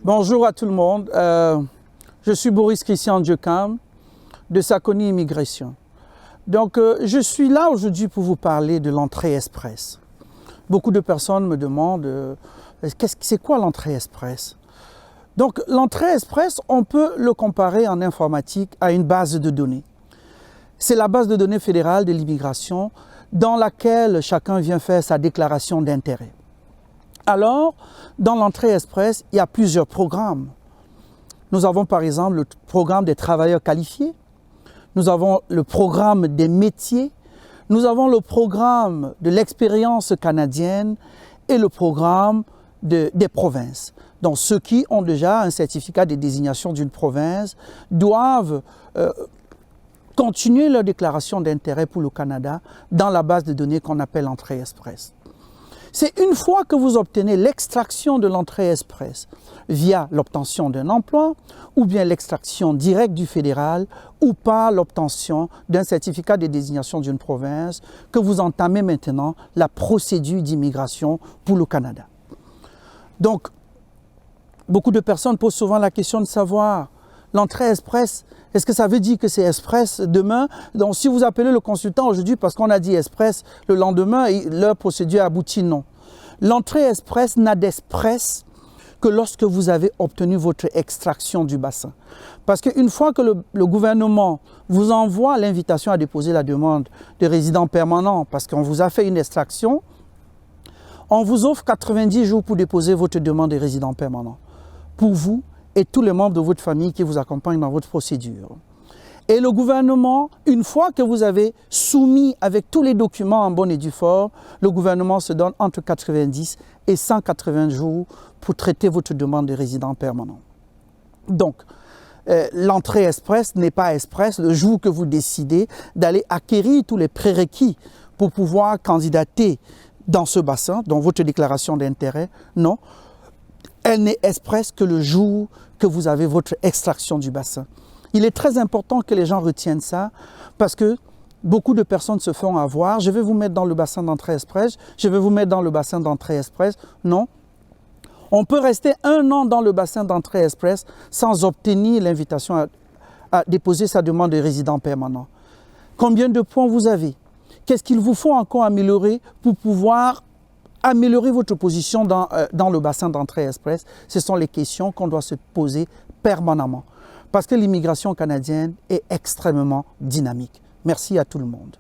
Bonjour à tout le monde. Je suis Boris Christian Dieucam de Saconi Immigration. Donc, je suis là aujourd'hui pour vous parler de l'entrée express. Beaucoup de personnes me demandent c'est quoi l'entrée express? Donc, l'entrée express, on peut le comparer en informatique à une base de données. C'est la base de données fédérale de l'immigration dans laquelle chacun vient faire sa déclaration d'intérêt. Alors, dans l'entrée express, il y a plusieurs programmes. Nous avons par exemple le programme des travailleurs qualifiés, nous avons le programme des métiers, nous avons le programme de l'expérience canadienne et le programme des provinces. Donc ceux qui ont déjà un certificat de désignation d'une province doivent continuer leur déclaration d'intérêt pour le Canada dans la base de données qu'on appelle entrée express. C'est une fois que vous obtenez l'extraction de l'entrée express via l'obtention d'un emploi ou bien l'extraction directe du fédéral ou par l'obtention d'un certificat de désignation d'une province que vous entamez maintenant la procédure d'immigration pour le Canada. Donc, beaucoup de personnes posent souvent la question de savoir l'entrée express, est-ce que ça veut dire que c'est express demain? Donc, si vous appelez le consultant aujourd'hui parce qu'on a dit express, le lendemain, leur procédure aboutit, non. L'entrée express n'a d'express que lorsque vous avez obtenu votre extraction du bassin. Parce qu'une fois que le gouvernement vous envoie l'invitation à déposer la demande de résident permanent, parce qu'on vous a fait une extraction, on vous offre 90 jours pour déposer votre demande de résident permanent. Pour vous et tous les membres de votre famille qui vous accompagnent dans votre procédure. Et le gouvernement, une fois que vous avez soumis avec tous les documents en bonne et due forme, le gouvernement se donne entre 90 et 180 jours pour traiter votre demande de résident permanent. Donc, l'entrée express n'est pas express le jour que vous décidez d'aller acquérir tous les prérequis pour pouvoir candidater dans ce bassin, dans votre déclaration d'intérêt. Non, elle n'est express que le jour que vous avez votre extraction du bassin. Il est très important que les gens retiennent ça parce que beaucoup de personnes se font avoir. Je vais vous mettre dans le bassin d'entrée express, je vais vous mettre dans le bassin d'entrée express. Non. On peut rester 1 an dans le bassin d'entrée express sans obtenir l'invitation à déposer sa demande de résident permanent. Combien de points vous avez? Qu'est-ce qu'il vous faut encore améliorer pour pouvoir améliorer votre position dans le bassin d'entrée express? Ce sont les questions qu'on doit se poser permanemment. Parce que l'immigration canadienne est extrêmement dynamique. Merci à tout le monde.